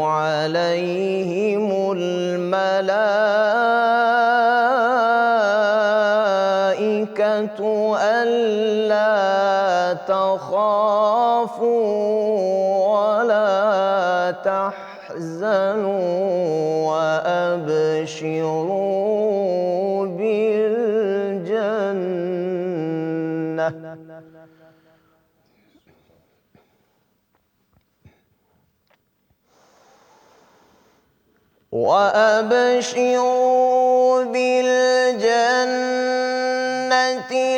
عليهم الملائكة ألا تخافوا ولا تحزنوا وأبشروا بالجنة التي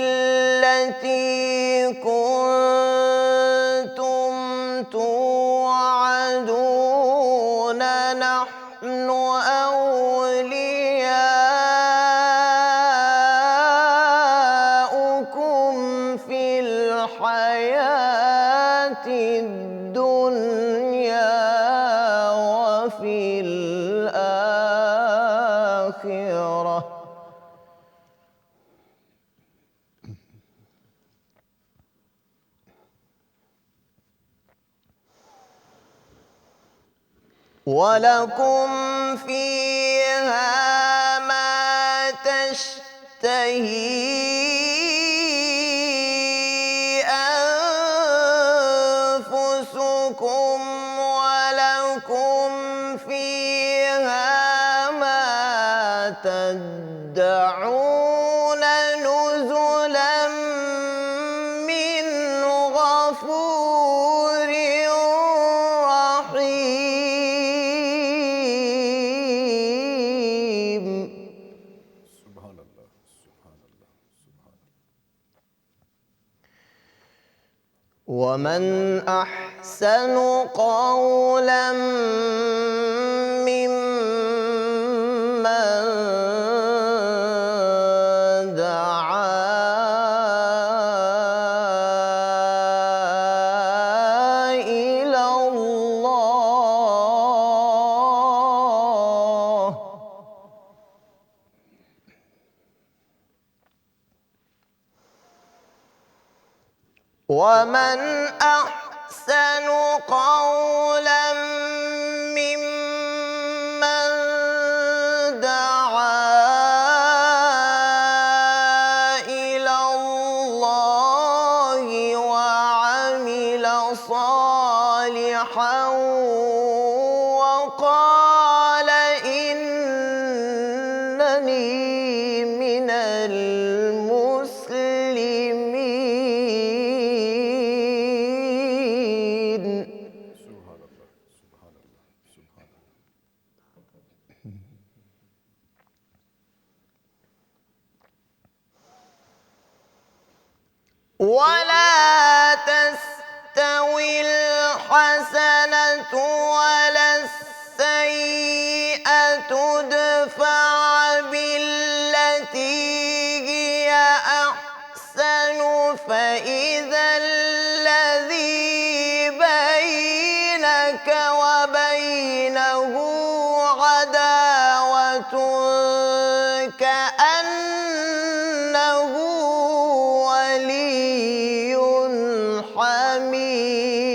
غيره ولكم فيها ما تشتهي أنفسكم ولكم فيها ما تدعون نزلا من غفور رحيم. سبحان اللہ سبحان اللہ سبحان اللہ. ومن أحسن قولا ممن دعا إلى الله ومن أحسن قولا ممن دعا إلى الله وعمل صالحا وقال إنني من المسلمين. سبحان اللہ سبحان اللہ سبحان اللہ. ولا تستوي الحسنة ولا السيئة ادفع بالتي هي أحسن فإذا الذي بينك وبينه عداوة كأنه ولي حميم.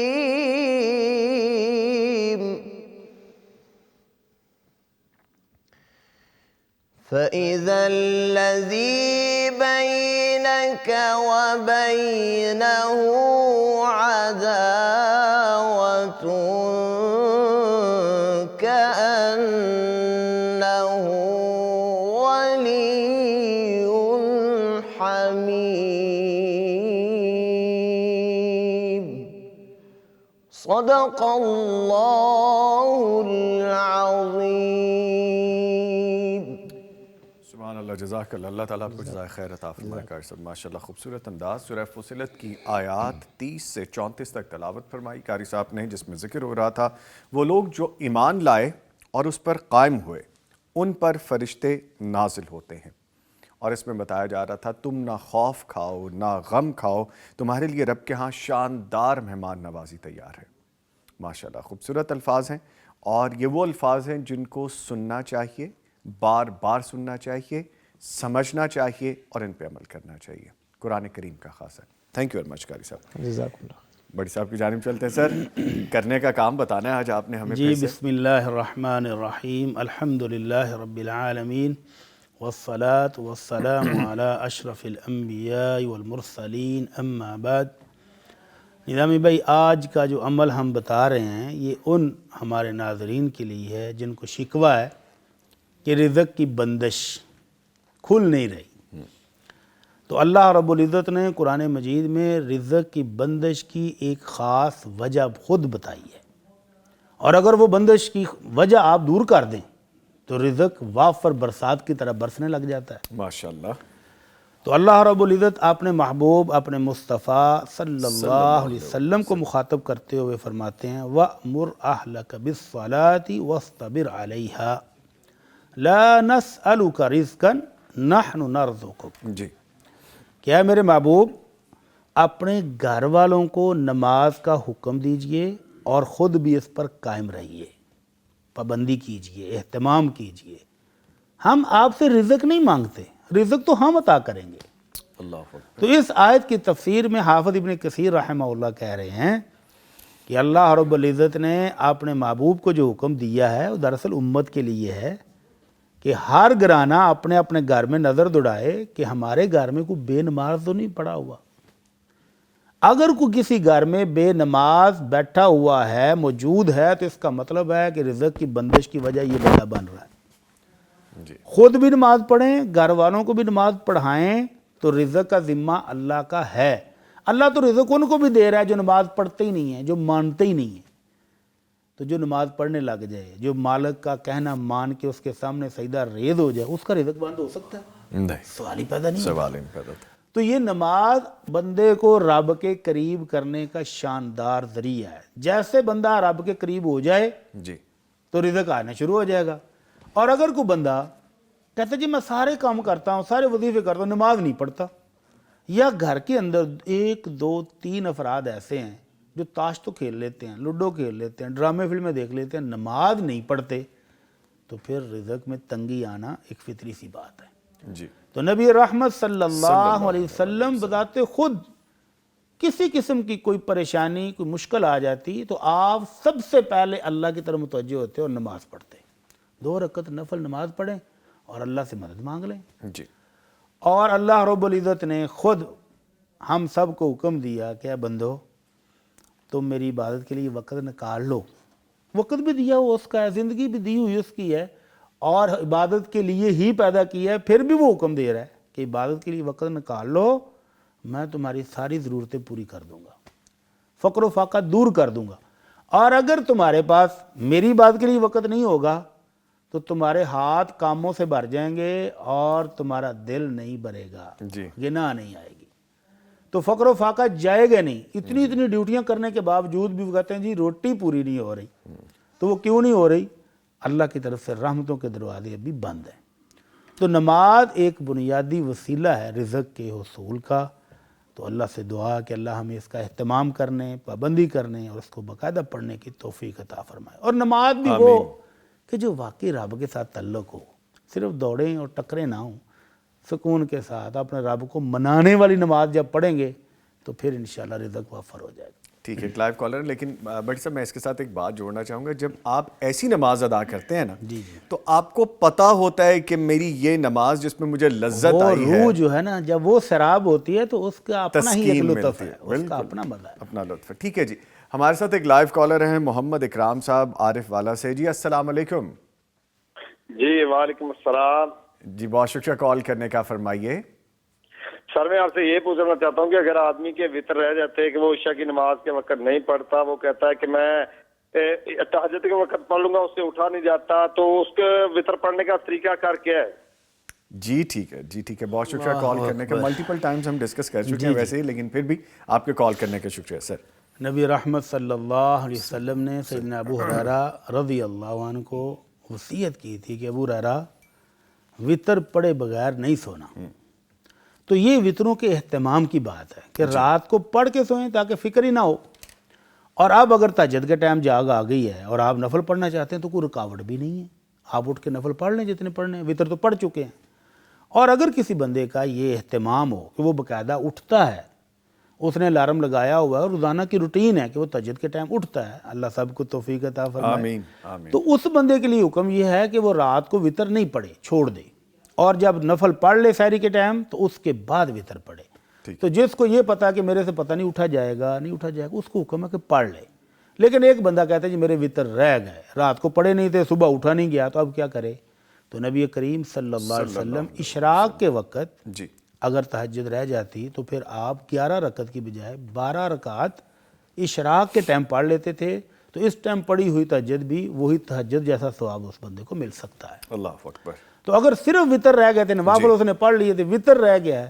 فإذا الذي بينك وبينه عداوة كأنه ولي حميم. صدق الله العظيم. سبحان اللہ جزاک اللہ. اللہ تعالیٰ آپ کو جزائے خیر عطا فرمائے. کار صاحب ماشاء اللہ خوبصورت انداز. سورہ فصلت کی آیات 30 سے 34 تک تلاوت فرمائی قاری صاحب نے، جس میں ذکر ہو رہا تھا وہ لوگ جو ایمان لائے اور اس پر قائم ہوئے ان پر فرشتے نازل ہوتے ہیں. اور اس میں بتایا جا رہا تھا تم نہ خوف کھاؤ نہ غم کھاؤ، تمہارے لیے رب کے ہاں شاندار مہمان نوازی تیار ہے. ماشاءاللہ خوبصورت الفاظ ہیں، اور یہ وہ الفاظ ہیں جن کو سننا چاہیے، بار بار سننا چاہیے، سمجھنا چاہیے اور ان پہ عمل کرنا چاہیے. قرآن کریم کا خاص ہے. تھینک یو ویری مچ قاری صاحب. جزاک اللہ. بڑی صاحب کی جانب چلتے ہیں. سر کرنے کا کام بتانا ہے آج آپ نے ہمیں. جی بسم اللہ الرحمن الرحیم. الحمدللہ رب العالمین والصلاة والسلام علی اشرف الانبیاء والمرسلین اما بعد. نظامی بھائی، آج کا جو عمل ہم بتا رہے ہیں یہ ان ہمارے ناظرین کے لیے ہے جن کو شکوہ ہے کہ رزق کی بندش کھل نہیں رہی. تو اللہ رب العزت نے قرآن مجید میں رزق کی بندش کی ایک خاص وجہ خود بتائی ہے، اور اگر وہ بندش کی وجہ آپ دور کر دیں تو رزق وافر برسات کی طرح برسنے لگ جاتا ہے. ماشاءاللہ. تو اللہ رب العزت اپنے محبوب اپنے مصطفیٰ صلی اللہ علیہ وسلم کو مخاطب کرتے ہوئے فرماتے ہیں وَأْمُرْ أَهْلَكَ بِالصَّلَاةِ وَاصْطَبِرْ عَلَيْهَا لَا نَسْأَلُكَ رِزْقًا نَحْنُ نَرْزُقُكَ. جی کیا میرے محبوب اپنے گھر والوں کو نماز کا حکم دیجئے اور خود بھی اس پر قائم رہیے، پابندی کیجئے، اہتمام کیجئے. ہم آپ سے رزق نہیں مانگتے، رزق تو ہم عطا کریں گے۔ اللہ اکبر۔ تو اس آیت کی تفسیر میں حافظ ابن کثیر رحمہ اللہ کہہ رہے ہیں کہ اللہ رب العزت نے اپنے محبوب کو جو حکم دیا ہے وہ دراصل امت کے لیے ہے کہ ہر گھرانہ اپنے اپنے گھر میں نظر دوڑائے کہ ہمارے گھر میں کوئی بے نماز تو نہیں پڑا ہوا۔ اگر کوئی کسی گھر میں بے نماز بیٹھا ہوا ہے، موجود ہے، تو اس کا مطلب ہے کہ رزق کی بندش کی وجہ یہ بندہ بن رہا ہے۔ جی خود بھی نماز پڑھیں، گھر والوں کو بھی نماز پڑھائیں، تو رزق کا ذمہ اللہ کا ہے۔ اللہ تو رزق ان کو بھی دے رہا ہے جو نماز پڑھتے ہی نہیں ہیں، جو مانتے ہی نہیں ہیں۔ تو جو نماز پڑھنے لگ جائے، جو مالک کا کہنا مان کے اس کے سامنے سجدہ ریز ہو جائے، اس کا رزق بند ہو سکتا ہے؟ نہیں، سوال ہی پیدا نہیں ہوتا۔ سوال ہی نہیں پیدا ہوتا۔ تو یہ نماز بندے کو رب کے قریب کرنے کا شاندار ذریعہ ہے۔ جیسے بندہ رب کے قریب ہو جائے جی تو رزق آنا شروع ہو جائے گا۔ اور اگر کوئی بندہ کہتا ہے جی میں سارے کام کرتا ہوں، سارے وظیفے کرتا ہوں، نماز نہیں پڑھتا، یا گھر کے اندر 1 2 3 افراد ایسے ہیں جو تاش تو کھیل لیتے ہیں، لوڈو کھیل لیتے ہیں، ڈرامے فلمیں دیکھ لیتے ہیں، نماز نہیں پڑھتے، تو پھر رزق میں تنگی آنا ایک فطری سی بات ہے۔ جی تو نبی رحمت صلی اللہ علیہ وسلم بذات خود کسی قسم کی کوئی پریشانی، کوئی مشکل آ جاتی تو آپ سب سے پہلے اللہ کی طرف متوجہ ہوتے اور نماز پڑھتے، 2 رکعت نفل نماز پڑھیں اور اللہ سے مدد مانگ لیں۔ جی اور اللہ رب العزت نے خود ہم سب کو حکم دیا کہ اے بندو تم میری عبادت کے لیے وقت نکال لو۔ وقت بھی دیا ہوا اس کا ہے، زندگی بھی دی ہوئی اس کی ہے، اور عبادت کے لیے ہی پیدا کیا ہے، پھر بھی وہ حکم دے رہا ہے کہ عبادت کے لیے وقت نکال لو، میں تمہاری ساری ضرورتیں پوری کر دوں گا، فقر و فاقہ دور کر دوں گا۔ اور اگر تمہارے پاس میری عبادت کے لیے وقت نہیں ہوگا تو تمہارے ہاتھ کاموں سے بھر جائیں گے اور تمہارا دل نہیں بھرے گا، جی گناہ نہیں آئے گی، تو فقر و فاقہ جائے گا نہیں۔ اتنی ڈیوٹیاں کرنے کے باوجود بھی وہ کہتے ہیں جی روٹی پوری نہیں ہو رہی، تو وہ کیوں نہیں ہو رہی؟ اللہ کی طرف سے رحمتوں کے دروازے ابھی بند ہیں۔ تو نماز ایک بنیادی وسیلہ ہے رزق کے حصول کا۔ تو اللہ سے دعا کہ اللہ ہمیں اس کا اہتمام کرنے، پابندی کرنے اور اس کو باقاعدہ پڑھنے کی توفیق عطا فرمائے۔ اور نماز بھی وہ کہ جو واقعی رب کے ساتھ تعلق ہو، صرف دوڑیں اور ٹکریں نہ ہوں، سکون کے ساتھ اپنے رب کو منانے والی نماز جب پڑھیں گے تو پھر انشاءاللہ رزق وافر ہو جائے گا۔ ٹھیک ہے، لائیو کالر، لیکن بٹ صاحب میں اس کے ساتھ ایک بات جوڑنا چاہوں گا، جب آپ ایسی نماز ادا کرتے ہیں نا تو آپ کو پتہ ہوتا ہے کہ میری یہ نماز جس میں مجھے لذت آئی ہے، روح جو ہے نا جب وہ سراب ہوتی ہے تو اس کا اپنا ہی ایک تسکین لطف ملتی ہے، ہے، اس کا اپنا مزہ ہے۔ اپنا لطف ہے۔ ٹھیک ہے جی، ہمارے ساتھ ایک لائیو کالر ہیں محمد اکرام صاحب عارف والا سے۔ جی السلام علیکم۔ جی وعلیکم السلام۔ جی بہت شکریہ کال کرنے کا، فرمائیے۔ سر میں آپ سے یہ پوچھنا چاہتا ہوں کہ اگر آدمی کے وطر رہ جاتے ہیں کہ وہ عشاء کی نماز کے وقت نہیں پڑھتا، وہ کہتا ہے کہ میں تہجد کے وقت پڑھ لوں گا، اس سے اٹھا نہیں جاتا، تو اس کے وطر پڑھنے کا طریقہ کار کیا ہے؟ جی ٹھیک ہے، جی ٹھیک ہے، بہت شکریہ کال کرنے کا۔ ملٹیپل ٹائمز ہم ڈسکس کر چکے ہیں ویسے ہی، لیکن پھر بھی آپ کے کال کرنے کا شکریہ سر۔ نبی رحمت صلی اللہ علیہ وسلم نے سیدنا ابو ہریرہ رضی اللہ عنہ کو وصیت کی تھی کہ ابو ہریرہ وطر پڑھے بغیر نہیں سونا۔ تو یہ وطروں کے اہتمام کی بات ہے کہ رات کو پڑھ کے سوئیں تاکہ فکر ہی نہ ہو۔ اور اب اگر تہجد کے ٹائم جاگ آ گئی ہے اور آپ نفل پڑھنا چاہتے ہیں تو کوئی رکاوٹ بھی نہیں ہے، آپ اٹھ کے نفل پڑھ لیں جتنے پڑھنے ہیں، وطر تو پڑھ چکے ہیں۔ اور اگر کسی بندے کا یہ اہتمام ہو کہ وہ باقاعدہ اٹھتا ہے، اس نے الارم لگایا ہوا ہے، روزانہ کی روٹین ہے کہ وہ تہجد کے ٹائم اٹھتا ہے، اللہ سب کو توفیق عطا فرمائے، آمین آمین۔ تو اس بندے کے لیے حکم یہ ہے کہ وہ رات کو وطر نہیں پڑھے، چھوڑ دے، اور جب نفل پڑھ لے سحری کے ٹائم تو اس کے بعد وطر پڑھے۔ تو جس کو یہ پتا کہ میرے سے پتہ نہیں اٹھا جائے گا نہیں اٹھا جائے گا، اس کو حکم ہے کہ پڑھ لے۔ لیکن ایک بندہ کہتا ہے جی میرے وطر رہ گئے، رات کو پڑھے نہیں تھے، صبح اٹھا نہیں گیا، تو اب کیا کرے؟ تو نبی کریم صلی اللہ علیہ وسلم اشراق کے وقت جی اگر تہجد رہ جاتی تو پھر آپ 11 رکعت کی بجائے 12 رکعت اشراق کے ٹائم پڑھ لیتے تھے، تو اس ٹائم پڑھی ہوئی تہجد بھی وہی تہجد جیسا ثواب اس بندے کو مل سکتا ہے۔ اللہ اکبر۔ تو اگر صرف وطر رہ گئے تھے، نوافل اس نے پڑھ لیے تھے، وطر رہ گیا ہے،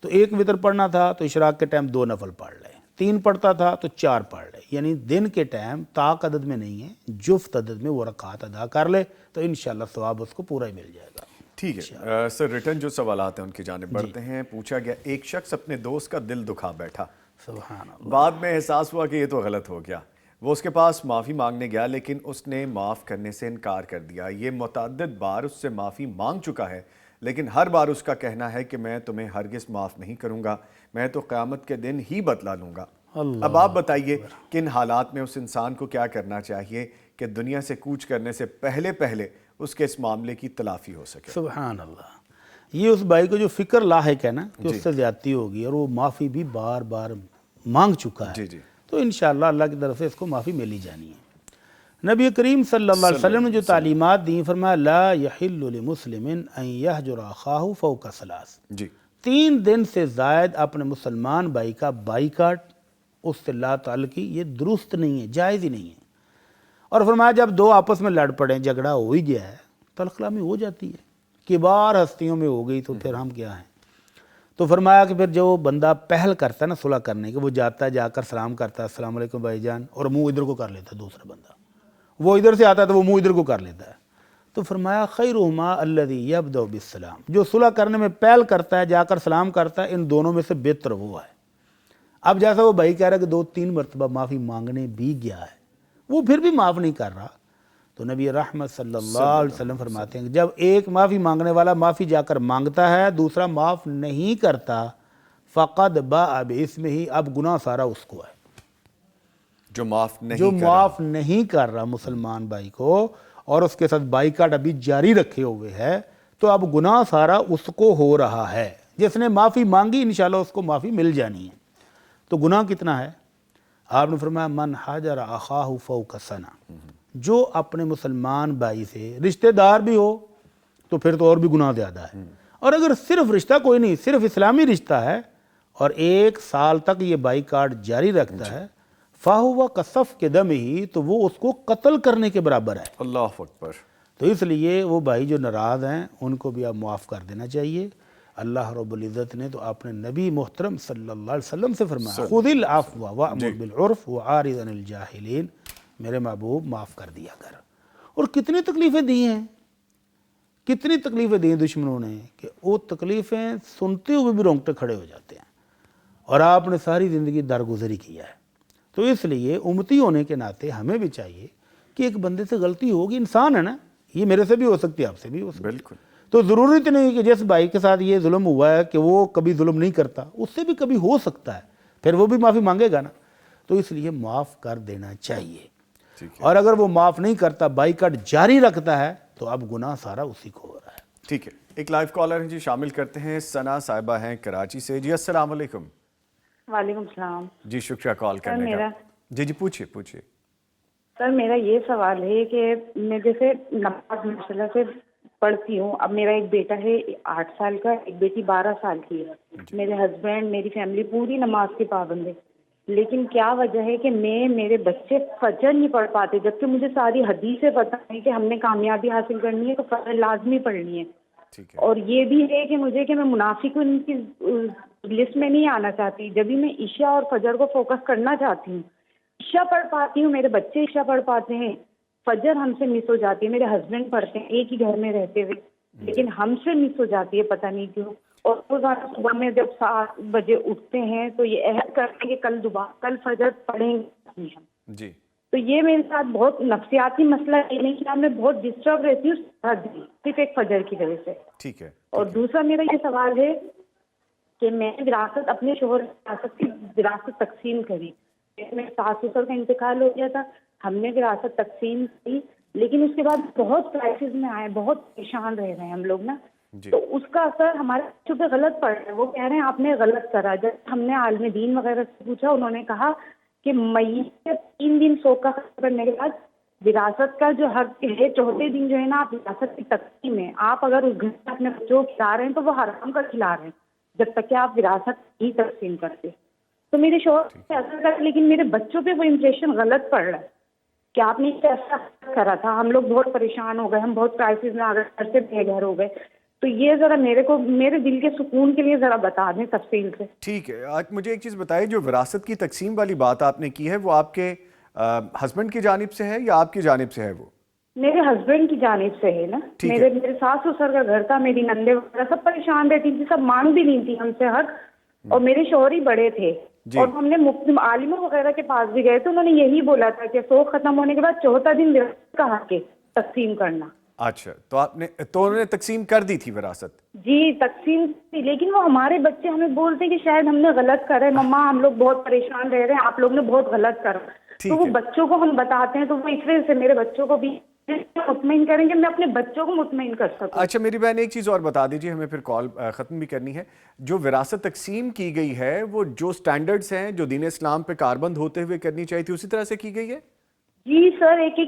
تو ایک وطر پڑھنا تھا تو اشراق کے ٹائم 2 نفل پڑھ لے، 3 پڑھتا تھا تو 4 پڑھ لے، یعنی دن کے ٹائم طاق عدد میں نہیں ہے، جفت عدد میں وہ رکعات ادا کر لے تو انشاءاللہ ثواب اس کو پورا ہی مل جائے گا۔ ٹھیک ہے سر، ریٹرن جو سوالات ہیں ان کی جانب بڑھتے ہیں۔ پوچھا گیا ایک شخص اپنے دوست کا دل دکھا بیٹھا، سبحان اللہ۔ بعد میں احساس ہوا کہ یہ تو غلط ہو گیا، وہ اس کے پاس معافی مانگنے گیا لیکن اس نے معاف کرنے سے انکار کر دیا. یہ متعدد بار اس سے معافی مانگ چکا ہے لیکن ہر بار اس کا کہنا ہے کہ میں تمہیں ہرگز معاف نہیں کروں گا, میں تو قیامت کے دن ہی بدلہ لوں گا. اب آپ بتائیے کہ ان حالات میں اس انسان کو کیا کرنا چاہیے کہ دنیا سے کوچ کرنے سے پہلے اس کے اس معاملے کی تلافی ہو سکے؟ سبحان اللہ. یہ اس بھائی کو جو فکر لاحق ہے نا کہ اس سے زیادتی ہوگی اور وہ معافی بھی بار بار مانگ چکا ہے, تو انشاءاللہ اللہ کی طرف سے اس کو معافی مل ہی جانی ہے. نبی کریم صلی اللہ علیہ وسلم نے جو تعلیمات دیں, فرمایا لا یحل لمسلم ان یہجر اخاہ فوق ثلاث. 3 دن سے زائد اپنے مسلمان بھائی کا بائیکاٹ, اس سے لا تعلقی, یہ درست نہیں ہے, جائز ہی نہیں ہے. اور فرمایا جب 2 آپس میں لڑ پڑیں, جھگڑا ہو ہی گیا ہے, طلاق کلامی ہو جاتی ہے, کبار ہستیوں میں ہو گئی تو پھر ہم کیا ہیں. تو فرمایا کہ پھر جو بندہ پہل کرتا ہے نا صلح کرنے کے, وہ جاتا ہے جا کر سلام کرتا ہے, السلام علیکم بھائی جان, اور منہ ادھر کو کر لیتا ہے دوسرا بندہ, وہ ادھر سے آتا ہے تو وہ منہ ادھر کو کر لیتا ہے. تو فرمایا خیرہما الذی یبدأ بالسلام, جو صلح کرنے میں پہل کرتا ہے, جا کر سلام کرتا ہے, ان دونوں میں سے بہتر وہ ہے. اب جیسا وہ بھائی کہہ رہا ہے کہ 2-3 مرتبہ معافی مانگنے بھی گیا ہے, وہ پھر بھی معاف نہیں کر رہا, تو نبی رحمت صلی اللہ علیہ وسلم فرماتے ہیں کہ جب ایک معافی مانگنے والا معافی جا کر مانگتا ہے, دوسرا معاف نہیں کرتا, فقد باء باسمہ, اب گناہ سارا اس کو ہے. جو معاف نہیں کر رہا مسلمان بھائی کو اور اس کے ساتھ بائیکاٹ ابھی جاری رکھے ہوئے ہے, تو اب گناہ سارا اس کو ہو رہا ہے. جس نے معافی مانگی انشاءاللہ اس کو معافی مل جانی ہے. تو گناہ کتنا ہے؟ آپ نے فرمایا من حاجر اخاہ فوق سنہ, جو اپنے مسلمان بھائی سے رشتہ دار بھی ہو تو پھر تو اور بھی گناہ زیادہ ہے, اور اگر صرف رشتہ کوئی نہیں, صرف اسلامی رشتہ ہے اور 1 سال تک یہ بائیکاٹ جاری رکھتا ہے, فَهُوَ كَصَفْكِ دَمِهِ, تو وہ اس کو قتل کرنے کے برابر ہے. اللہ اکبر. تو اس لیے وہ بھائی جو ناراض ہیں ان کو بھی آپ معاف کر دینا چاہیے. اللہ رب العزت نے تو اپنے نبی محترم صلی اللہ علیہ وسلم سے فرمایا خُذِ الْعَفْوَ وَأْمُرْ بِالْعُرْفِ وَأَعْرِضْ عَنِ الْجَاهِلِينَ, میرے محبوب معاف کر دیا کر. اور کتنی تکلیفیں دی ہیں, کتنی تکلیفیں دی ہیں دشمنوں نے, کہ وہ تکلیفیں سنتے ہوئے بھی رونگٹے کھڑے ہو جاتے ہیں, اور آپ نے ساری زندگی درگزری کیا ہے. تو اس لیے امتی ہونے کے ناطے ہمیں بھی چاہیے کہ ایک بندے سے غلطی ہوگی, انسان ہے نا, یہ میرے سے بھی ہو سکتی ہے, آپ سے بھی ہو سکتی ہے. بالکل. تو ضروری تو نہیں کہ جس بھائی کے ساتھ یہ ظلم ہوا ہے کہ وہ کبھی ظلم نہیں کرتا, اس سے بھی کبھی ہو سکتا ہے, پھر وہ بھی معافی مانگے گا نا. تو اس لیے معاف کر دینا چاہیے. اور اگر وہ معاف نہیں کرتا, بائیکاٹ جاری رکھتا ہے, تو اب گناہ سارا اسی کو ہو رہا ہے. ٹھیک ہے, ایک لائیو کالر ہیں جی, شامل کرتے ہیں. ثنا صاحبہ ہیں کراچی سے. جی السلام علیکم. وعلیکم السلام. جی شکریہ کال کرنے کا. جی پوچھیے. سر میرا یہ سوال ہے کہ میں جیسے نماز ماشاءاللہ سے پڑھتی ہوں. اب میرا ایک بیٹا ہے 8 سال کا, ایک بیٹی 12 سال کی ہے. میرے ہسبینڈ, میری فیملی پوری نماز کے پابند ہے, لیکن کیا وجہ ہے کہ میرے بچے فجر نہیں پڑھ پاتے, جبکہ مجھے ساری حدیثیں پتہ ہیں کہ ہم نے کامیابی حاصل کرنی ہے تو فجر لازمی پڑھنی ہے. اور یہ بھی ہے کہ مجھے کہ میں منافقین کی لسٹ میں نہیں آنا چاہتی. جب بھی میں عشاء اور فجر کو فوکس کرنا چاہتی ہوں, عشاء پڑھ پاتی ہوں, میرے بچے عشاء پڑھ پاتے ہیں, فجر ہم سے مس ہو جاتی ہے. میرے ہسبینڈ پڑھتے ہیں ایک ہی گھر میں رہتے ہوئے, لیکن ہم سے مس ہو جاتی ہے, پتہ نہیں کیوں. اور روزانہ صبح میں جب 7 بجے اٹھتے ہیں تو یہ عہد کرتے ہیں کہ کل فجر پڑھیں گے ہم. جی. تو یہ میرے ساتھ بہت نفسیاتی مسئلہ ہے, نہیں کہ میں بہت ڈسٹرب رہتی ہوں صرف ایک فجر کی وجہ سے. ٹھیک ہے. اور دوسرا میرا یہ سوال ہے کہ میں وراثت اپنے شوہر کی وراثت تقسیم کری. میرے ساس سسر کا انتقال ہو گیا تھا, ہم نے وراثت تقسیم کی, لیکن اس کے بعد بہت کرائسس میں آئے, بہت پریشان رہ رہے ہیں ہم لوگ نا. تو اس کا اثر ہمارے بچوں پہ غلط پڑ رہا ہے. وہ کہہ رہے ہیں آپ نے غلط کرا. جب ہم نے عالم دین وغیرہ سے پوچھا, انہوں نے کہا کہ میت 3 دن سوگ کا ختم کرنے کے بعد وراثت کا جو حق ہے 4تھے دن جو ہے نا, آپ وراثت کی تقسیم ہے. آپ اگر اس گھر میں اپنے بچوں کو کھلا رہے ہیں تو وہ حرام کا کھلا رہے ہیں, جب تک کہ آپ وراثت ہی تقسیم کرتے. تو میرے شوہر سے اثر کر, لیکن میرے بچوں پہ وہ امپریشن غلط پڑ رہا ہے کہ آپ نے ایسا کرا تھا. ہم لوگ بہت پریشان ہو گئے, ہم بہت کرائسس میں آ گئے, گھر سے بے گھر ہو گئے. تو یہ ذرا میرے دل کے سکون کے لیے ذرا بتا دیں تفصیل سے. ٹھیک ہے. آج مجھے ایک چیز بتائیے, جو وراثت کی تقسیم والی بات آپ نے کی ہے وہ آپ کے ہسبینڈ کی جانب سے ہے یا آپ کی جانب سے ہے؟ وہ میرے ہسبینڈ کی جانب سے ہے نا. میرے ساس سسر کا گھر تھا, میری نندے وغیرہ سب پریشان رہتی تھی, سب مانگ بھی نہیں تھی ہم سے حق, اور میرے شوہر ہی بڑے تھے. اور ہم نے مفتی عالموں وغیرہ کے پاس بھی گئے تو انہوں نے یہی بولا تھا کہ سوگ ختم ہونے کے بعد چوتھا دن وراثت کا حق ہے تقسیم کرنا. اچھا تو انہوں نے تقسیم کر دی تھی وراثت؟ جی تقسیم تھی، لیکن وہ ہمارے بچے ہمیں بولتے ہیں کہ شاید ہم نے غلط کرا ہے مما، ہم لوگ بہت پریشان رہ رہے ہیں، آپ لوگ نے بہت غلط کرا. تو وہ بچوں کو ہم بتاتے ہیں تو وہ اس وجہ سے میرے بچوں کو بھی مطمئن کریں کہ میں اپنے بچوں کو مطمئن کر سکوں. اچھا میری بہن ایک چیز اور بتا دیجیے، ہمیں پھر کال ختم بھی کرنی ہے. جو وراثت تقسیم کی گئی ہے وہ جو سٹینڈرڈز ہیں جو دین اسلام پہ کاربند ہوتے ہوئے کرنی چاہیے تھی اسی طرح سے کی گئی ہے؟ جی سر، ایک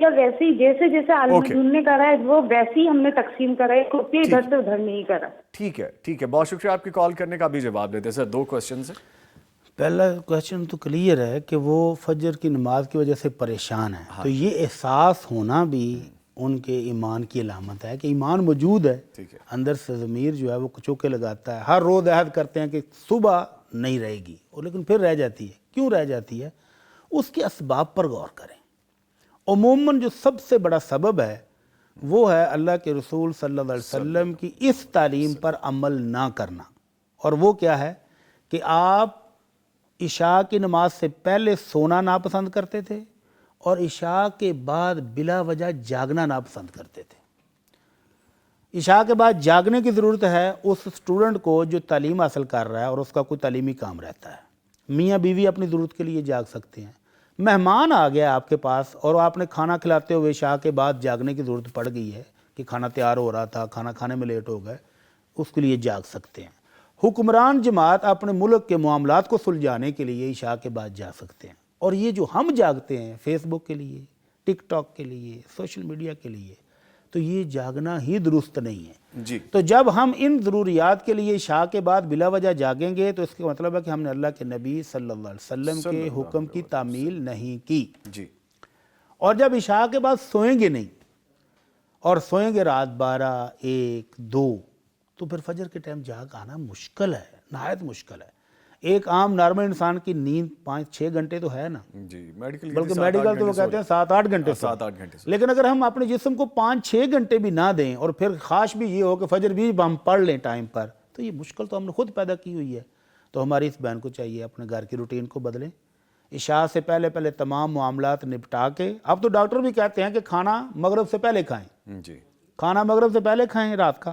ویسے ہی جیسے عالم نے کرا ہے وہ ویسے ہی ہم نے تقسیم کرا ہے، کوئی ادھر سے ادھر نہیں کرا. ٹھیک ہے، بہت شکریہ آپ کی کال کرنے کا. بھی جواب دیتے ہیں سر، 2 کوسچنز ہیں. پہلا کویشچن تو کلیئر ہے کہ وہ فجر کی نماز کی وجہ سے پریشان ہیں، تو یہ احساس ہونا بھی ان کے ایمان کی علامت ہے کہ ایمان موجود ہے اندر سے. ضمیر جو ہے وہ کچوکے لگاتا ہے، ہر روز عہد کرتے ہیں کہ صبح نہیں رہے گی، اور لیکن پھر رہ جاتی ہے. کیوں رہ جاتی ہے؟ اس کے اسباب پر غور کریں. عموماً جو سب سے بڑا سبب ہے وہ ہے اللہ کے رسول صلی اللہ علیہ وسلم کی اس تعلیم پر عمل نہ کرنا. اور وہ کیا ہے کہ آپ عشاء کی نماز سے پہلے سونا ناپسند کرتے تھے اور عشاء کے بعد بلا وجہ جاگنا ناپسند کرتے تھے. عشاء کے بعد جاگنے کی ضرورت ہے اس اسٹوڈنٹ کو جو تعلیم حاصل کر رہا ہے اور اس کا کوئی تعلیمی کام رہتا ہے. میاں بیوی اپنی ضرورت کے لیے جاگ سکتے ہیں. مہمان آ گیا آپ کے پاس اور آپ نے کھانا کھلاتے ہوئے عشاء کے بعد جاگنے کی ضرورت پڑ گئی ہے کہ کھانا تیار ہو رہا تھا، کھانا کھانے میں لیٹ ہو گئے، اس کے لیے جاگ سکتے ہیں. حکمران جماعت اپنے ملک کے معاملات کو سلجھانے کے لیے عشاء کے بعد جاگ سکتے ہیں. اور یہ جو ہم جاگتے ہیں فیس بک کے لیے، ٹک ٹاک کے لیے، سوشل میڈیا کے لیے، تو یہ جاگنا ہی درست نہیں ہے. جی تو جب ہم ان ضروریات کے لیے عشاء کے بعد بلا وجہ جاگیں گے تو اس کا مطلب ہے کہ ہم نے اللہ کے نبی صلی اللہ علیہ وسلم کے حکم کی تعمیل نہیں کی. جی اور جب عشاء کے بعد سوئیں گے نہیں اور سوئیں گے رات 12، 1، 2، تو پھر فجر کے ٹائم جاگ آنا مشکل ہے، نہایت مشکل ہے. ایک عام نارمل انسان کی نیند 5-6 گھنٹے تو ہے نا، جی بلکہ میڈیکل تو وہ کہتے ہیں 7-8 گھنٹے. 7-8 گھنٹے. لیکن اگر ہم اپنے جسم کو 5-6 گھنٹے بھی نہ دیں اور پھر خواہش بھی یہ ہو کہ فجر بھی ہم پڑھ لیں ٹائم پر، تو یہ مشکل تو ہم نے خود پیدا کی ہوئی ہے. تو ہماری اس بہن کو چاہیے اپنے گھر کی روٹین کو بدلیں. عشاء سے پہلے تمام معاملات نپٹا کے، اب تو ڈاکٹر بھی کہتے ہیں کہ کھانا مغرب سے پہلے کھائیں. جی کھانا مغرب سے پہلے کھائیں رات کا،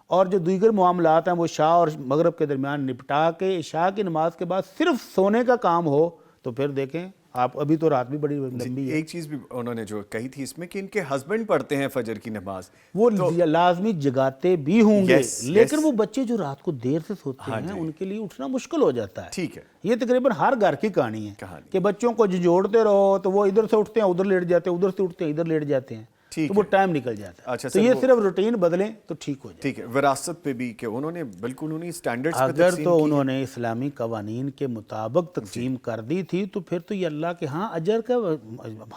اور جو دیگر معاملات ہیں وہ عشاء اور مغرب کے درمیان نپٹا کے عشاء کی نماز کے بعد صرف سونے کا کام ہو. تو پھر دیکھیں آپ، ابھی تو رات بھی بڑی لمبی ہے. ایک چیز بھی انہوں نے جو کہی تھی اس میں کہ ان کے ہسبینڈ پڑھتے ہیں فجر کی نماز، وہ لازمی جگاتے بھی ہوں گے، لیکن وہ بچے جو رات کو دیر سے سوتے ہیں ان کے لیے اٹھنا مشکل ہو جاتا ہے. ٹھیک ہے، یہ تقریباً ہر گھر کی کہانی ہے کہ بچوں کو جوڑتے رہو تو وہ ادھر سے اٹھتے ہیں ادھر لیٹ جاتے ہیں، ادھر سے اٹھتے ہیں ادھر لیٹ جاتے ہیں، تو وہ ٹائم نکل جاتا ہے. تو یہ صرف روٹین بدلیں تو ٹھیک ہو جائے. ٹھیک ہے. وراثت پہ بھی کہ انہوں نے بالکل انہی سٹینڈرڈز پہ اگر تو انہوں نے اسلامی قوانین کے مطابق تقسیم کر دی تھی تو پھر تو یہ اللہ کے ہاں اجر کا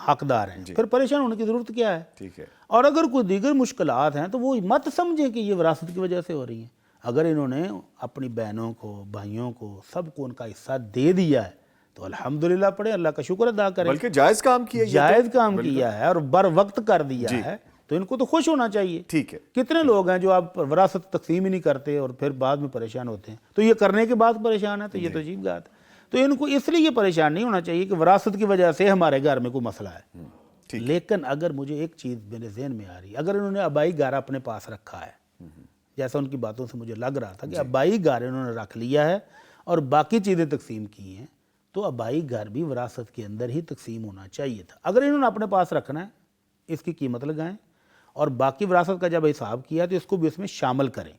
حقدار ہیں، پھر پریشان ہونے کی ضرورت کیا ہے. ٹھیک ہے. اور اگر کوئی دیگر مشکلات ہیں تو وہ مت سمجھیں کہ یہ وراثت کی وجہ سے ہو رہی ہیں. اگر انہوں نے اپنی بہنوں کو، بھائیوں کو، سب کو ان کا حصہ دے دیا ہے تو الحمدللہ پڑھیں، اللہ کا شکر ادا کریں. بلکہ جائز کام کیا ہے، جائز کام کیا ہے اور بر وقت کر دیا ہے تو ان کو تو خوش ہونا چاہیے. ٹھیک ہے. کتنے لوگ ہیں جو آپ وراثت تقسیم ہی نہیں کرتے اور پھر بعد میں پریشان ہوتے ہیں، تو یہ کرنے کے بعد پریشان ہے، تو یہ تو عجیب بات ہے. تو ان کو اس لیے پریشان نہیں ہونا چاہیے کہ وراثت کی وجہ سے ہمارے گھر میں کوئی مسئلہ ہے. لیکن اگر مجھے ایک چیز میرے ذہن میں آ رہی ہے، اگر انہوں نے آبائی گھر اپنے پاس رکھا ہے، جیسا ان کی باتوں سے مجھے لگ رہا تھا کہ آبائی گھر انہوں نے رکھ لیا ہے اور باقی چیزیں تقسیم کی ہیں، تو آبائی گھر بھی وراثت کے اندر ہی تقسیم ہونا چاہیے تھا. اگر انہوں نے اپنے پاس رکھنا ہے، اس کی قیمت لگائیں اور باقی وراثت کا جب حساب کیا تو اس کو بھی اس میں شامل کریں.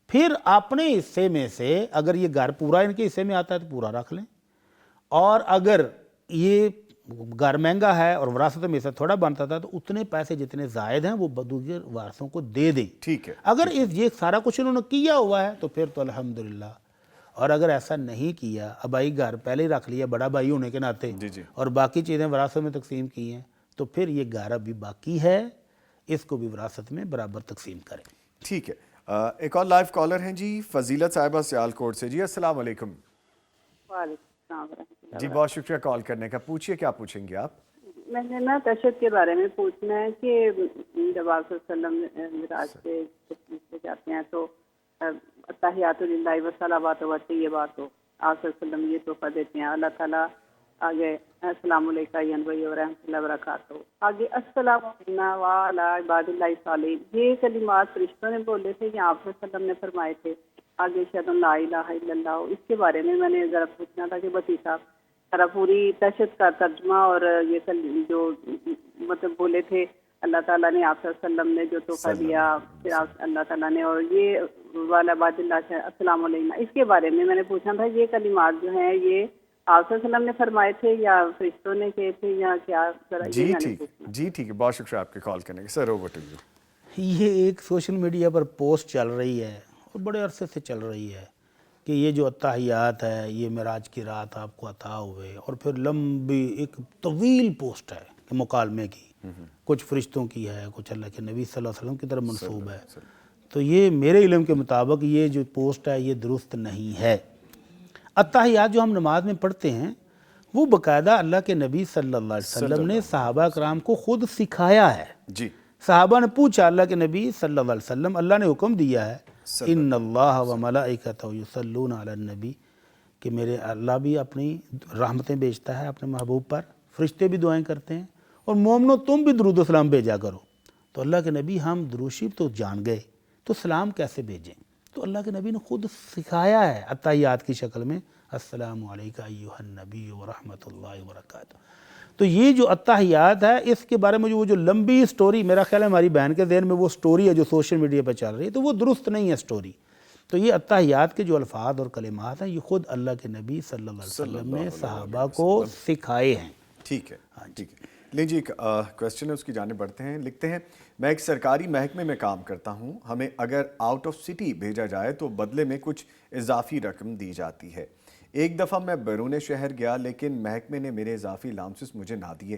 پھر اپنے حصے میں سے اگر یہ گھر پورا ان کے حصے میں آتا ہے تو پورا رکھ لیں، اور اگر یہ گھر مہنگا ہے اور وراثت میں حصہ تھوڑا بنتا تھا تو اتنے پیسے جتنے زائد ہیں وہ دیگر وارثوں کو دے دیں. ٹھیک ہے. اگر یہ سارا کچھ انہوں نے کیا ہوا ہے تو پھر تو الحمدللہ. اور اگر ایسا نہیں کیا، آبائی گھر پہلے ہی رکھ لیا بڑا بھائی ہونے کے ناطے، اور باقی چیزیں وراثت میں تقسیم کی ہیں، تو پھر یہ گھر ابھی باقی ہے، اس کو بھی وراثت میں برابر تقسیم کریں. ٹھیک ہے. ایک اور لائیو کالر ہیں جی، فضیلت صاحبہ سیال کوٹ سے. جی السلام علیکم. وعلیکم السلام ورحمۃ اللہ. جی بہت شکریہ کال کرنے کا. پوچھیے کیا پوچھیں گے آپ؟ میں نے نا تشہد کے بارے میں پوچھنا ہے کہ جب آپ صلی اللہ علیہ وسلم معراج پہ جاتے ہیں تو تحیات للہ و صلوات و طیبات ہو، آپ صلی اللہ علیہ وسلم یہ تحفہ دیتے ہیں. اللہ تعالیٰ آگے السلام علیکم بھائی ورحمۃ اللہ وبرکاتہ. آگے السلام علیکم وعلی عباد اللہ الصالحین. یہ کلمات فرشتوں نے بولے تھے کہ آپ صلی اللہ علیہ وسلم نے فرمائے تھے. آگے اشہد ان لا الہ الا اللہ. اس کے بارے میں نے ذرا پوچھنا تھا کہ بطی صاحب ذرا پوری تشہد کا ترجمہ اور یہ جو مطلب بولے تھے اللہ تعالیٰ نے آپ صلی اللہ علیہ وسلم نے جو تحفہ دیا پھر آپ اللہ تعالیٰ نے اور یہ والا عباد اللہ سے السلام علیکم اس کے بارے میں نے پوچھنا تھا. یہ کلمات جو ہیں یہ آپ صلی اللہ علیہ وسلم نے فرمائے تھے یا فرشتوں نے کہے تھے یا کیا؟ جی ٹھیک ہے بہت شکریہ آپ کے کال کرنے کے. سر اوور ٹو یو. یہ ایک سوشل میڈیا پر پوسٹ چل رہی ہے اور بڑے عرصے سے چل رہی ہے کہ یہ جو اتحیات ہے یہ معراج کی رات آپ کو عطا ہوئے، اور پھر لمبی ایک طویل پوسٹ ہے کہ مکالمے کی، کچھ فرشتوں کی ہے، کچھ اللہ کے نبی صلی اللہ علیہ وسلم کی طرف منسوب ہے. تو یہ میرے علم کے مطابق یہ جو پوسٹ ہے یہ درست نہیں ہے. اتحیات جو ہم نماز میں پڑھتے ہیں وہ باقاعدہ اللہ کے نبی صلی اللہ علیہ وسلم نے صحابہ کرام کو خود سکھایا ہے. جی صحابہ نے پوچھا اللہ کے نبی صلی اللہ علیہ وسلم، اللہ نے حکم دیا ہے ان اللہ و ملائکتہ یصلون علی النبی کہ میرے اللہ بھی اپنی رحمتیں بھیجتا ہے اپنے محبوب پر، فرشتے بھی دعائیں کرتے ہیں، اور مومنو تم بھی درود و سلام بھیجا کرو. تو اللہ کے نبی ہم درود شریف تو جان گئے تو سلام کیسے بھیجیں؟ تو اللہ کے نبی نے خود سکھایا ہے اتحیات کی شکل میں السلام علیکم ایھا النبی ورحمۃ اللہ وبرکاتہ. تو یہ جو اتحیات ہے اس کے بارے میں وہ جو لمبی سٹوری، میرا خیال ہے ہماری بہن کے ذہن میں وہ سٹوری ہے جو سوشل میڈیا پہ چل رہی ہے، تو وہ درست نہیں ہے سٹوری. تو یہ اتحیات کے جو الفاظ اور کلمات ہیں یہ خود اللہ کے نبی صلی اللہ علیہ وسلم نے صحابہ کو سکھائے ہیں. ٹھیک ہے ٹھیک ہے. لیں جی ایک کویسچن ہے اس کی جانب بڑھتے ہیں. لکھتے ہیں میں ایک سرکاری محکمے میں کام کرتا ہوں، ہمیں اگر آؤٹ آف سٹی بھیجا جائے تو بدلے میں کچھ اضافی رقم دی جاتی ہے. ایک دفعہ میں بیرون شہر گیا لیکن محکمے نے میرے اضافی الاؤنسز مجھے نہ دیے.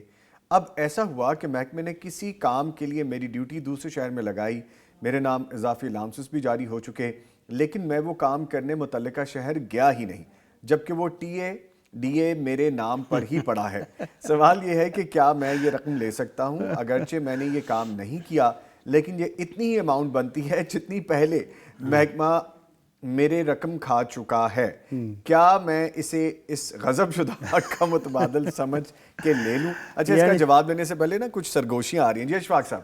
اب ایسا ہوا کہ محکمے نے کسی کام کے لیے میری ڈیوٹی دوسرے شہر میں لگائی، میرے نام اضافی الاؤنسز بھی جاری ہو چکے، لیکن میں وہ کام کرنے متعلقہ شہر گیا ہی نہیں، جبکہ وہ ڈی اے میرے نام پر ہی پڑا ہے. سوال یہ ہے کہ کیا میں یہ رقم لے سکتا ہوں؟ اگرچہ میں نے یہ کام نہیں کیا لیکن یہ اتنی ہی اماؤنٹ بنتی ہے جتنی پہلے محکمہ میرے رقم کھا چکا ہے. کیا میں اسے اس غضب شدہ حق کا متبادل سمجھ کے لے لوں؟ اچھا اس کا جواب دینے سے پہلے نا کچھ سرگوشیاں آ رہی ہیں. جی اشفاق صاحب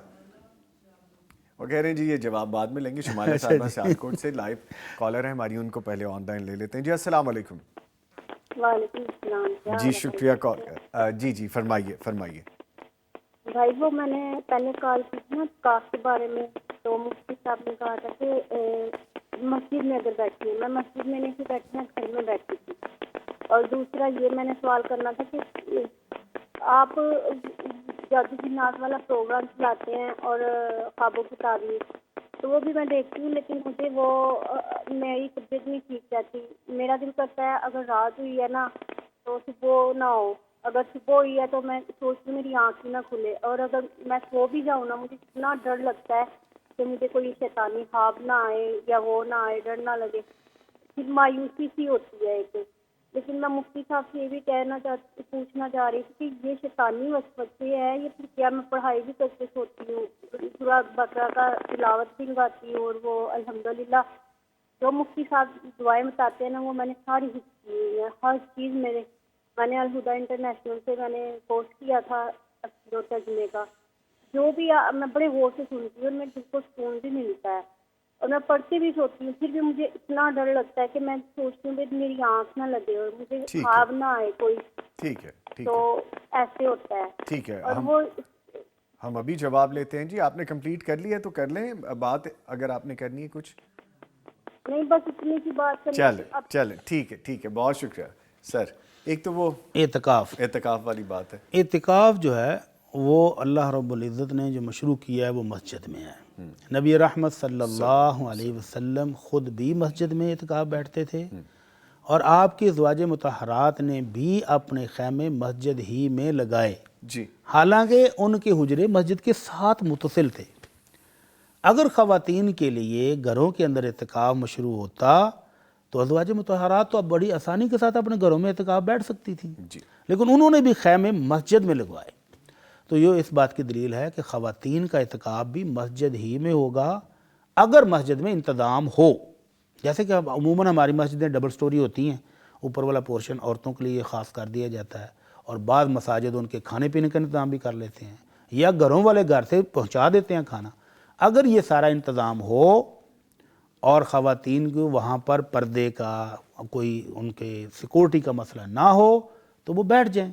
وہ کہہ رہے ہیں جی یہ جواب بعد میں لیں گے. شمالیہ صاحبہ سیالکوٹ سے لائیو کالر ہیں ہماری، ان کو پہلے آن لائن لے لیتے ہیں. جی السلام علیکم. وعلیکم السلام. جی شکریہ کال. جی فرمائیے بھائی وہ میں نے پہلے کال کی تھی نا کاف کے بارے میں، تو مفتی صاحب نے کہا تھا کہ مسجد میں اگر بیٹھی ہوں، میں مسجد میں نہیں تھی بیٹھی، میں گھر میں بیٹھی تھی. اور دوسرا یہ میں نے سوال کرنا تھا کہ آپ جادو کی ناز والا پروگرام چلاتے ہیں اور خوابوں کی تعبیر، تو وہ بھی میں دیکھتی ہوں، لیکن مجھے وہ میری طبیعت نہیں ٹھیک رہتی. میرا دل کرتا ہے اگر رات ہوئی ہے نا تو صبح نہ ہو، اگر صبح ہوئی ہے تو میں سوچتی ہوں میری آنکھ ہی نہ کھلے، اور اگر میں سو بھی جاؤں نا مجھے اتنا ڈر لگتا ہے کہ مجھے کوئی شیطانی خواب نہ آئے یا وہ نہ آئے، ڈر نہ لگے، پھر مایوسی سی ہوتی ہے ایک. لیکن میں مفتی صاحب سے یہ بھی پوچھنا چاہ رہی تھی کہ یہ شیطانی وسوسے ہے یہ پھر کیا؟ میں پڑھائی بھی کرتے سوتی ہوں، سورہ بقرہ کا تلاوت بھی لگاتی ہوں، اور وہ الحمدللہ جو مفتی صاحب دعائیں بتاتے ہیں نا وہ میں نے ساری حفظ کی ہوئی ہیں، ہر چیز میں نے الہدا انٹرنیشنل سے میں نے کورس کیا تھا ترجمے کا. جو بھی میں بڑے غور سے سنتی ہوں اور میرے دل کو سکون بھی ملتا ہے، اور میں پڑھتی بھی سوتی ہوں، پھر بھی مجھے اتنا ڈر لگتا ہے کہ میں سوچتی ہوں کہ میری آنکھ نہ لگے اور مجھے خواب نہ آئے کوئی. ٹھیک ہے تو ایسے ہوتا ہے. ٹھیک ہے اور وہ ہم ابھی جواب لیتے ہیں. جی آپ نے کمپلیٹ کر لی ہے تو کر لیں بات، اگر آپ نے کرنی ہے کچھ. نہیں بس اتنی سی بات چلیں ٹھیک ہے بہت شکریہ سر. ایک تو وہ اعتکاف والی بات ہے. اعتکاف جو ہے وہ اللہ رب العزت نے جو مشروع کیا ہے وہ مسجد میں ہے. نبی رحمت صلی اللہ علیہ وسلم خود بھی مسجد میں اعتکاف بیٹھتے تھے، اور آپ کی ازواج مطہرات نے بھی اپنے خیمے مسجد ہی میں لگائے. جی حالانکہ ان کے حجرے مسجد کے ساتھ متصل تھے. اگر خواتین کے لیے گھروں کے اندر اعتکاف مشروع ہوتا تو ازواج مطہرات تو اب بڑی آسانی کے ساتھ اپنے گھروں میں اعتکاف بیٹھ سکتی تھیں، لیکن انہوں نے بھی خیمے مسجد میں لگوائے. تو یہ اس بات کی دلیل ہے کہ خواتین کا اعتکاف بھی مسجد ہی میں ہوگا اگر مسجد میں انتظام ہو. جیسے کہ عموماً ہماری مسجدیں ڈبل سٹوری ہوتی ہیں اوپر والا پورشن عورتوں کے لیے خاص کر دیا جاتا ہے، اور بعض مساجد ان کے کھانے پینے کا انتظام بھی کر لیتے ہیں، یا گھروں والے گھر سے پہنچا دیتے ہیں کھانا۔ اگر یہ سارا انتظام ہو اور خواتین کو وہاں پر پردے کا کوئی ان کے سیکورٹی کا مسئلہ نہ ہو تو وہ بیٹھ جائیں،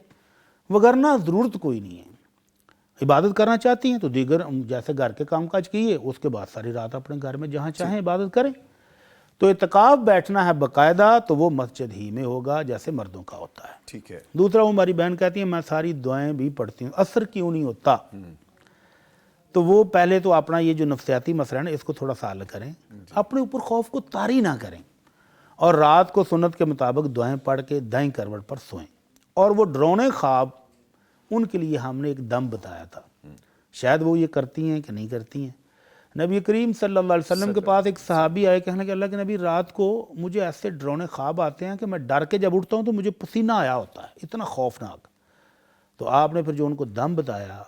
وگرنہ ضرورت کوئی نہیں ہے۔ عبادت کرنا چاہتی ہیں تو دیگر جیسے گھر کے کام کاج کیے، اس کے بعد ساری رات اپنے گھر میں جہاں چاہیں عبادت کریں۔ تو اعتکاف بیٹھنا ہے باقاعدہ تو وہ مسجد ہی میں ہوگا جیسے مردوں کا ہوتا ہے۔ ٹھیک ہے۔ دوسرا، وہ ہماری بہن کہتی ہے میں ساری دعائیں بھی پڑھتی ہوں، اثر کیوں نہیں ہوتا؟ تو وہ پہلے تو اپنا یہ جو نفسیاتی مسئلہ ہے نا، اس کو تھوڑا سا حل کریں، اپنے اوپر خوف کو طاری نہ کریں، اور رات کو سنت کے مطابق دعائیں پڑھ کے دائیں کروٹ پر سوئیں۔ اور وہ ڈرونے خواب، ان کے لیے ہم نے ایک دم بتایا تھا، شاید وہ یہ کرتی ہیں کہ نہیں کرتی ہیں۔ نبی کریم صلی اللہ علیہ وسلم کے پاس ایک صحابی آئے، کہنے کہ اللہ کے نبی رات کو مجھے ایسے ڈرونے خواب آتے ہیں کہ میں ڈر کے جب اٹھتا ہوں تو مجھے پسینہ آیا ہوتا ہے، اتنا خوفناک۔ تو آپ نے پھر جو ان کو دم بتایا،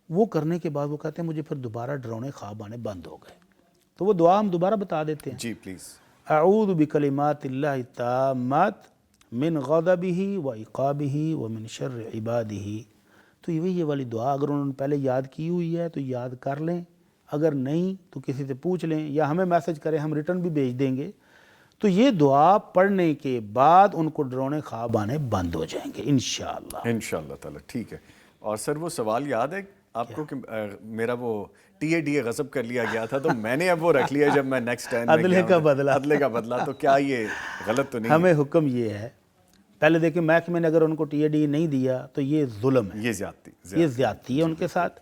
وہ کرنے کے بعد وہ کہتے ہیں مجھے پھر دوبارہ ڈرونے خواب آنے بند ہو گئے۔ تو وہ دعا ہم دوبارہ بتا دیتے ہیں۔ جی پلیز۔ اعوذ بکلمات اللہ التامات من غضبہ و عقابہ و من شر عبادہ۔ تو یہ والی دعا اگر انہوں نے پہلے یاد کی ہوئی ہے تو یاد کر لیں، اگر نہیں تو کسی سے پوچھ لیں یا ہمیں میسج کریں، ہم ریٹرن بھی بھیج دیں گے۔ تو یہ دعا پڑھنے کے بعد ان کو ڈرونے خواب آنے بند ہو جائیں گے انشاءاللہ۔ انشاءاللہ تعالی۔ ٹھیک ہے۔ اور سر وہ سوال یاد ہے آپ کو کہ میرا وہ ٹی اے ڈی اے غصب کر لیا گیا تھا، تو میں نے اب وہ رکھ لیا جب میں نیکسٹ ٹائم عدلے کا بدلہ۔ عدلے کا بدلہ، تو کیا یہ غلط تو نہیں؟ ہمیں حکم یہ ہے، پہلے دیکھیں محکمے نے اگر ان کو ٹی اے ڈی نہیں دیا تو یہ ظلم ہے، یہ زیادتی یہ زیادتی ہے ان کے ساتھ۔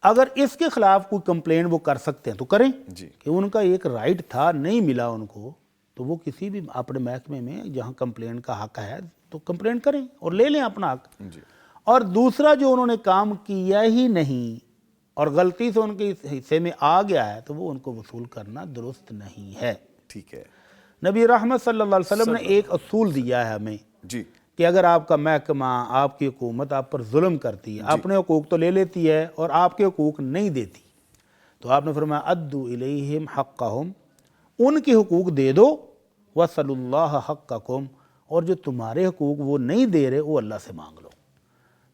اگر اس کے خلاف کوئی کمپلین وہ کر سکتے ہیں تو کریں، جی، کہ ان کا ایک رائٹ تھا نہیں ملا ان کو، تو وہ کسی بھی اپنے محکمے میں جہاں کمپلین کا حق ہے تو کمپلین کریں اور لے لیں اپنا حق۔ جی۔ اور دوسرا، جو انہوں نے کام کیا ہی نہیں اور غلطی سے ان کے حصے میں آ گیا ہے تو وہ ان کو وصول کرنا درست نہیں ہے۔ ٹھیک ہے۔ نبی رحمت صلی اللہ علیہ وسلم نے ایک اصول دیا ہے ہمیں جی، کہ اگر آپ کا محکمہ، آپ کی حکومت آپ پر ظلم کرتی ہے، اپنے حقوق تو لے لیتی ہے اور آپ کے حقوق نہیں دیتی، تو آپ نے فرمایا ادّو الیہم حقہم، ان کے حقوق دے دو، وصلوا اللہ حقکم، اور جو تمہارے حقوق وہ نہیں دے رہے وہ اللہ سے مانگ لو۔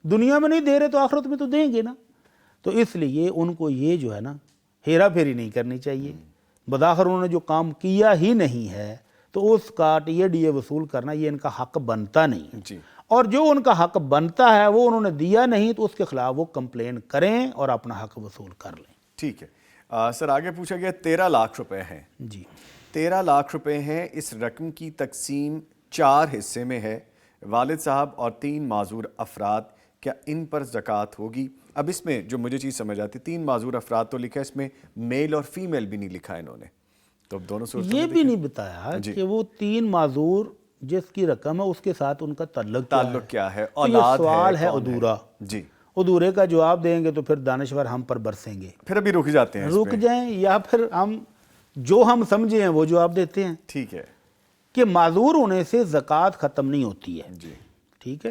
دنیا میں نہیں دے رہے تو آخرت میں تو دیں گے نا۔ تو اس لیے ان کو یہ جو ہے نا ہیرا پھیری نہیں کرنی چاہیے۔ بظاہر انہوں نے جو کام کیا ہی نہیں ہے تو اس کا ٹی اے ڈی اے وصول کرنا یہ ان کا حق بنتا نہیں۔ جی۔ اور جو ان کا حق بنتا ہے وہ انہوں نے دیا نہیں تو اس کے خلاف وہ کمپلین کریں اور اپنا حق وصول کر لیں۔ ٹھیک ہے۔ سر آگے پوچھا گیا 13 لاکھ روپے ہیں۔ جی، 13 لاکھ روپے ہیں، اس رقم کی تقسیم 4 حصے میں ہے، والد صاحب اور 3 معذور افراد، کیا ان پر زکوٰۃ ہوگی؟ اب اس میں جو مجھے چیز سمجھ آتی، 3 معذور افراد تو لکھا ہے، اس میں میل اور فیمیل بھی نہیں لکھا ہے انہوں نے، تو اب دونوں صورتوں یہ میں بھی نہیں بتایا کہ وہ 3 معذور جس کی رقم ہے اس کے ساتھ ان کا تعلق کیا ہے، تو یہ اولاد سوال ہے کون ادھورا۔ جی، ادھورے کا جواب دیں گے تو پھر دانشور ہم پر برسیں گے، پھر ابھی رک جاتے ہیں اس رک پہ۔ جائیں، یا پھر ہم جو ہم سمجھے ہیں وہ جواب دیتے ہیں ٹھیک ہے کہ معذور ہونے سے زکوٰۃ ختم نہیں ہوتی ہے۔ جی، ٹھیک ہے،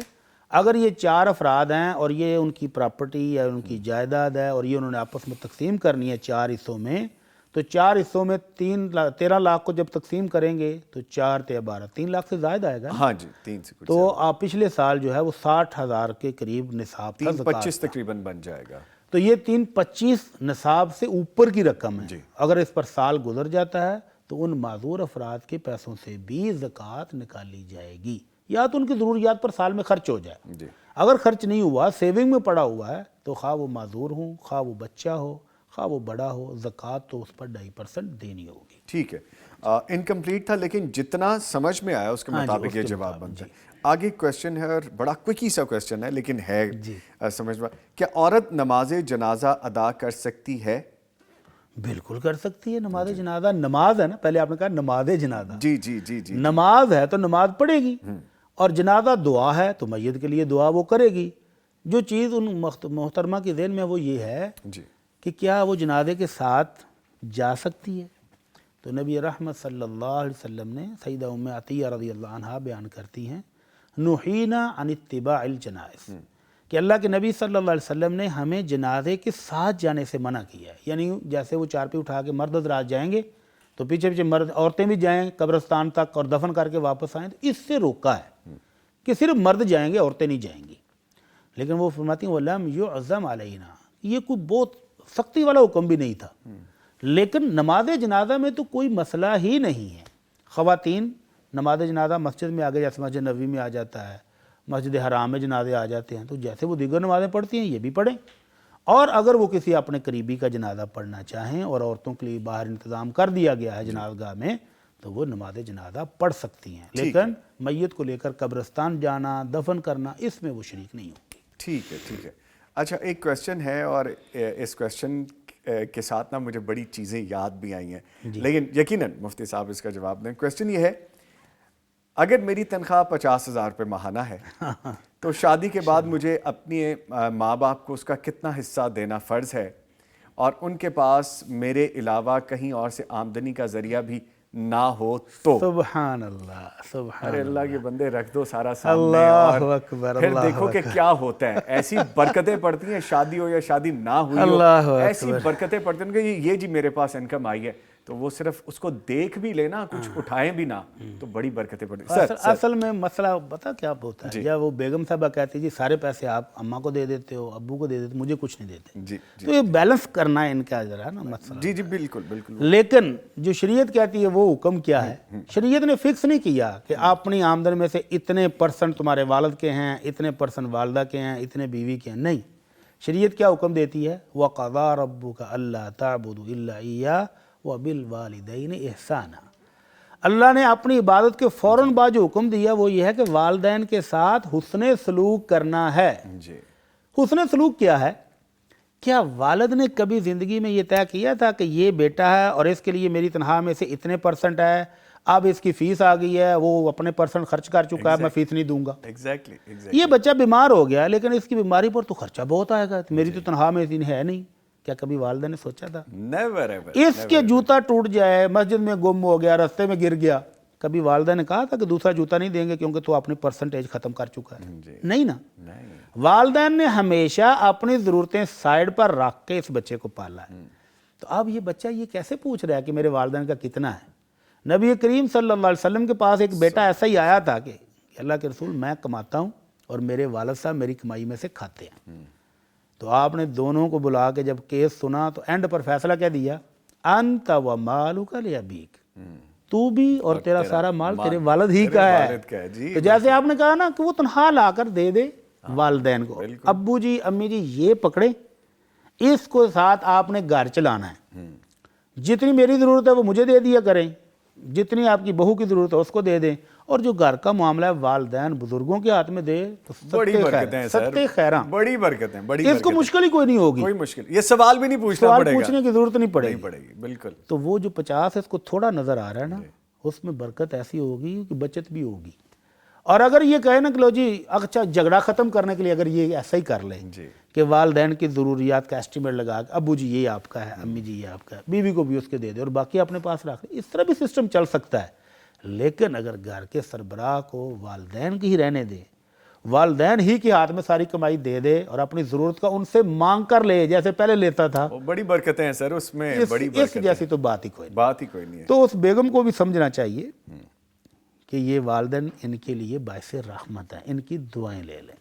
اگر یہ 4 افراد ہیں اور یہ ان کی پراپرٹی یا ان کی جائیداد ہے اور یہ انہوں نے آپس میں تقسیم کرنی ہے 4 حصوں میں، تو 4 حصوں میں 13 لاکھ کو جب تقسیم کریں گے تو 4 × 12 3 لاکھ سے زائد آئے گا نا۔ ہاں جی، 3 سے کچھ، تو آپ پچھلے سال جو ہے وہ 60,000 کے قریب نصاب تھا زکوٰۃ 25 تقریباً بن جائے گا۔ تو یہ 325 نصاب سے اوپر کی رقم ہے۔ جی۔ اگر اس پر سال گزر جاتا ہے تو ان معذور افراد کے پیسوں سے بھی زکوٰۃ نکالی جائے گی، یا تو ان کی ضروریات پر سال میں خرچ ہو جائے۔ جی، اگر خرچ نہیں ہوا، سیونگ میں پڑا ہوا ہے، تو خواہ وہ معذور ہوں، خواہ وہ بچہ ہو، خواہ وہ بڑا ہو، زکوٰۃ تو اس پر 2.5% دینی ہوگی۔ ٹھیک ہے۔ انکمپلیٹ تھا لیکن جتنا سمجھ میں آیا اس کے مطابق یہ جواب بنتا ہے۔ آگے کویسچن ہے، اور بڑا کوئکی سا کویسچن ہے لیکن ہے سمجھ میں، کیا عورت نماز جنازہ ادا کر سکتی ہے؟ بالکل کر سکتی ہے۔ نماز جنازہ نماز ہے نا، پہلے آپ نے کہا نماز جنازہ، جی جی جی جی، نماز ہے تو نماز پڑھے گی، اور جنازہ دعا ہے تو میت کے لیے دعا وہ کرے گی۔ جو چیز ان محترمہ کے ذہن میں وہ یہ ہے جی، کہ کیا وہ جنازے کے ساتھ جا سکتی ہے؟ تو نبی رحمت صلی اللہ علیہ وسلم نے، سیدہ ام عطیہ رضی اللہ عنہا بیان کرتی ہیں، نہینا عن اتباع الجنائز، کہ اللہ کے نبی صلی اللہ علیہ وسلم نے ہمیں جنازے کے ساتھ جانے سے منع کیا ہے۔ یعنی جیسے وہ چارپی اٹھا کے مرد حضرات جائیں گے تو پیچھے پیچھے مرد عورتیں بھی جائیں قبرستان تک اور دفن کر کے واپس آئیں، تو اس سے روکا ہے کہ صرف مرد جائیں گے، عورتیں نہیں جائیں گی۔ لیکن وہ فرماتی ہیں وَلَمْ يُعْزَمْ عَلَيْنَا، یہ کوئی بہت سختی والا حکم بھی نہیں تھا، لیکن نماز جنازہ میں تو کوئی مسئلہ ہی نہیں ہے۔ خواتین نماز جنازہ مسجد میں آگے، جیسے مسجد نبوی میں آ جاتا ہے، مسجد حرام میں جنازے آ جاتے ہیں، تو جیسے وہ دیگر نمازیں پڑھتی ہیں یہ بھی پڑھیں، اور اگر وہ کسی اپنے قریبی کا جنازہ پڑھنا چاہیں اور عورتوں کے لیے باہر انتظام کر دیا گیا ہے جنازہ گاہ میں، تو وہ نماز جنازہ پڑھ سکتی ہیں، لیکن میت کو لے کر قبرستان جانا، دفن کرنا، اس میں وہ شریک نہیں ہوگی۔ ٹھیک ہے، ٹھیک ہے۔ اچھا، ایک کویسچن ہے اور اس کویسچن کے ساتھ نا مجھے بڑی چیزیں یاد بھی آئی ہیں، لیکن یقیناً مفتی صاحب اس کا جواب دیں۔ کویسچن یہ ہے، اگر میری تنخواہ 50,000 روپے ماہانہ ہے تو شادی کے بعد مجھے اپنے ماں باپ کو اس کا کتنا حصہ دینا فرض ہے، اور ان کے پاس میرے علاوہ کہیں اور سے آمدنی کا ذریعہ بھی نہ ہو تو؟ سبحان اللہ، سبحان ارے اللہ کے بندے، رکھ دو سارا اللہ سامنے اور اکبر، پھر اللہ دیکھو کہ کیا ہوتا ہے۔ ایسی برکتیں پڑتی ہیں، شادی ہو یا شادی نہ ہوئی ہو، اللہ ایسی برکتیں پڑتی ہیں کہ یہ جی میرے پاس انکم آئی ہے، تو وہ صرف اس کو دیکھ بھی لینا، کچھ اٹھائیں بھی نہ، تو بڑی برکتیں پڑتی ہیں۔ اصل میں مسئلہ پتہ کیا ہوتا ہے، یا وہ بیگم صاحبہ کہتی جی سارے پیسے آپ اماں کو دے دیتے ہو، ابو کو دے دیتے، مجھے کچھ نہیں دیتے، جی تو یہ بیلنس کرنا ہے ان کا ذرا نا مسئلہ۔ جی جی بالکل بالکل۔ لیکن جو شریعت کہتی ہے وہ حکم کیا ہے؟ شریعت نے فکس نہیں کیا کہ اپنی آمدن میں سے اتنے % تمہارے والد کے ہیں، اتنے % والدہ کے ہیں، اتنے بیوی کے ہیں، نہیں۔ شریعت کیا حکم دیتی ہے؟ وَقَضَىٰ رَبُّكَ أَلَّا تَعْبُدُوا إِلَّا إِيَّاهُ وَبِالْوَالِدَيْنِ إِحْسَانًا۔ اللہ نے اپنی عبادت کے فوراً بعد جو حکم دیا وہ یہ ہے کہ والدین کے ساتھ حسن سلوک کرنا ہے۔ جی، حسن سلوک کیا ہے؟ کیا والد نے کبھی زندگی میں یہ طے کیا تھا کہ یہ بیٹا ہے اور اس کے لیے میری تنخواہ میں سے اتنے % ہے، اب اس کی فیس آ گئی ہے، وہ اپنے % خرچ کر چکا ہے، میں فیس نہیں دوں گا؟ ایگزیکٹلی۔ یہ بچہ بیمار ہو گیا لیکن اس کی بیماری پر تو خرچہ بہت آئے گا، میری تو تنخواہ میں اتنی ہے نہیں، کیا کبھی والدہ نے سوچا تھا؟ Never ever. اس کے جوتا ٹوٹ جائے، مسجد میں گم ہو گیا، رستے میں گر گیا، کبھی والدہ نے کہا تھا کہ دوسرا جوتا نہیں دیں گے کیونکہ تو اپنی % ختم کر چکا ہے؟ نہیں نا۔ والدین نے ہمیشہ اپنی ضرورتیں سائیڈ پر رکھ کے اس بچے کو پالا ہے۔ تو اب یہ بچہ یہ کیسے پوچھ رہا ہے کہ میرے والدین کا کتنا ہے؟ نبی کریم صلی اللہ علیہ وسلم کے پاس ایک بیٹا ایسا ہی آیا تھا کہ اللہ کے رسول میں کماتا ہوں اور میرے والد صاحب میری کمائی میں سے کھاتے ہیں۔ تو آپ نے دونوں کو بلا کے جب کیس سنا تو اینڈ پر فیصلہ کیا دیا؟ انت و مالک لابیک، تو بھی اور تیرا سارا مال تیرے والد ہی کا ہے۔ تو جیسے آپ نے کہا نا کہ وہ تنخواہ لا کر دے دے والدین کو، ابو جی امی جی یہ پکڑے، اس کو ساتھ آپ نے گھر چلانا ہے، جتنی میری ضرورت ہے وہ مجھے دے دیا کریں، جتنی آپ کی بہو کی ضرورت ہے اس کو دے دیں، اور جو گھر کا معاملہ ہے والدین بزرگوں کے ہاتھ میں دے تو بڑی برکتیں ہیں سر، صدقے خیراں، بڑی برکتیں، بڑی اس کو مشکل ہی کوئی نہیں ہوگی، کوئی مشکل، یہ سوال بھی نہیں پوچھنا سوال پڑے گا، پوچھنے کی ضرورت نہیں پڑے گی، بالکل۔ تو وہ جو 50 اس کو تھوڑا نظر آ رہا ہے نا، اس میں برکت ایسی ہوگی کہ بچت بھی ہوگی۔ اور اگر یہ کہے نا کہ لو جی اچھا جھگڑا ختم کرنے کے لیے اگر یہ ایسا ہی کر لیں کہ والدین کی ضروریات کا اسٹیمیٹ لگا کہ ابو جی یہ آپ کا ہے، امی جی یہ آپ کا ہے، بیوی کو بھی اس کے دے دے اور باقی اپنے پاس رکھ لیں، اس طرح بھی سسٹم چل سکتا ہے۔ لیکن اگر گھر کے سربراہ کو والدین کی ہی رہنے دے، والدین ہی کے ہاتھ میں ساری کمائی دے دے اور اپنی ضرورت کا ان سے مانگ کر لے جیسے پہلے لیتا تھا، بڑی برکتیں ہیں سر اس میں، بڑی اس برکتیں، جیسی تو بات ہی کوئی نہیں۔ بات ہی کوئی نہیں ہے۔ تو اس بیگم کو بھی سمجھنا چاہیے کہ یہ والدین ان کے لیے باعث رحمت ہیں، ان کی دعائیں لے لیں،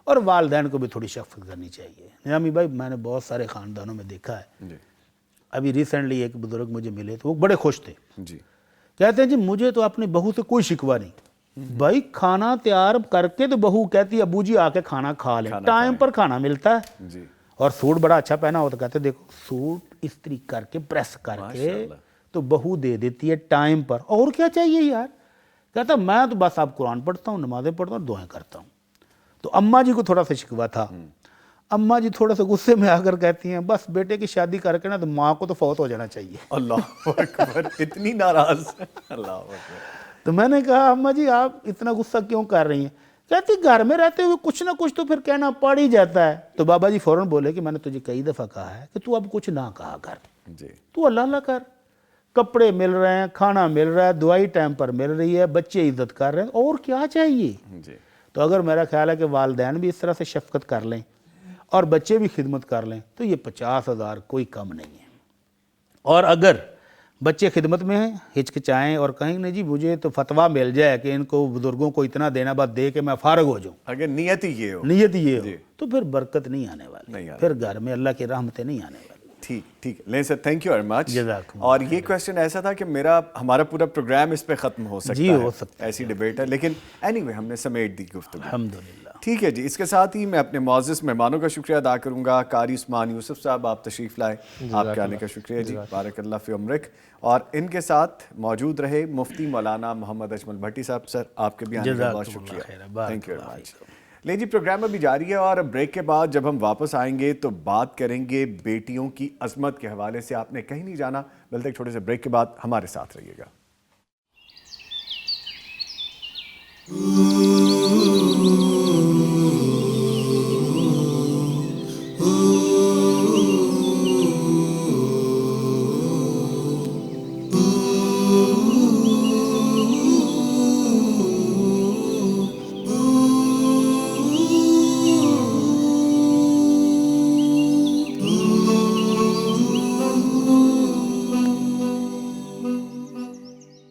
اور والدین کو بھی تھوڑی شفقت کرنی چاہیے۔ نظامی بھائی میں نے بہت سارے خاندانوں میں دیکھا ہے، ابھی ریسنٹلی ایک بزرگ مجھے ملے تو وہ بڑے خوش تھے، کہتے ہیں جی مجھے تو اپنی بہو سے کوئی شکوہ نہیں، بھائی کھانا تیار کر کے تو بہو کہتی ہے ابو جی آ کے کھانا کھا لیں، ٹائم پر کھانا ملتا ہے، اور سوٹ بڑا اچھا پہنا ہو تو کہتے ہیں دیکھو سوٹ استری کر کے پریس کر کے تو بہو دے دیتی ہے ٹائم پر، اور کیا چاہیے یار؟ کہتا میں تو بس اب قرآن پڑھتا ہوں، نمازیں پڑھتا ہوں اور دعائیں کرتا ہوں۔ تو اماں جی کو تھوڑا سا شکوہ تھا، اماں جی تھوڑا سا غصے میں آ کر کہتی ہیں بس بیٹے کی شادی کر کے نا تو ماں کو تو فوت ہو جانا چاہیے۔ اللہ اکبر، اتنی ناراض، اللہ اکبر۔ تو میں نے کہا اماں جی آپ اتنا غصہ کیوں کر رہی ہیں؟ کہتی گھر میں رہتے ہوئے کچھ نہ کچھ تو پھر کہنا پڑ ہی جاتا ہے۔ تو بابا جی فوراً بولے کہ میں نے تجھے کئی دفعہ کہا ہے کہ تو اب کچھ نہ کہا کر، تو اللہ اللہ کر، کپڑے مل رہے ہیں، کھانا مل رہا ہے، دوائی ٹائم پر مل رہی ہے، بچے عزت کر رہے ہیں، اور کیا چاہیے؟ تو اگر میرا خیال ہے کہ والدین بھی اس طرح سے شفقت کر لیں اور بچے بھی خدمت کر لیں تو یہ 50,000 کوئی کم نہیں ہے۔ اور اگر بچے خدمت میں ہیں، ہچکچائیں اور کہیں نہیں جی مجھے تو فتویٰ مل جائے کہ ان کو بزرگوں کو اتنا دینا بس دے کے میں فارغ ہو جاؤں، اگر نیت ہی یہ ہو. نیت یہ ہو تو پھر برکت نہیں آنے والی، پھر گھر میں اللہ کی رحمتیں نہیں آنے والی. ٹھیک لیں سر، تھینک یو ویری مچ. جزاکم اور یہ کویسچن ایسا تھا کہ ہمارا پورا پروگرام اس پہ ختم ہو سکتا جی ہے، ہو سکتا ہے، ایسی ڈیبیٹ ہے، لیکن اینی وے ہم نے سمیٹ دی گفتگو. الحمدللہ. ٹھیک ہے جی. اس کے ساتھ ہی میں اپنے معزز مہمانوں کا شکریہ ادا کروں گا. قاری عثمان یوسف صاحب آپ تشریف لائے، آپ کے آنے کا شکریہ جی، بارک اللہ فی عمرک. اور ان کے ساتھ موجود رہے مفتی مولانا محمد اجمل بھٹی صاحب. سر آپ کے بھی آنے کا بہت شکریہ، تھینک یو ویری مچ. لے جی پروگرام ابھی جاری ہے اور بریک کے بعد جب ہم واپس آئیں گے تو بات کریں گے بیٹیوں کی عظمت کے حوالے سے. آپ نے کہیں نہیں جانا، بلکہ ایک چھوٹے سے بریک کے بعد ہمارے ساتھ رہیے گا.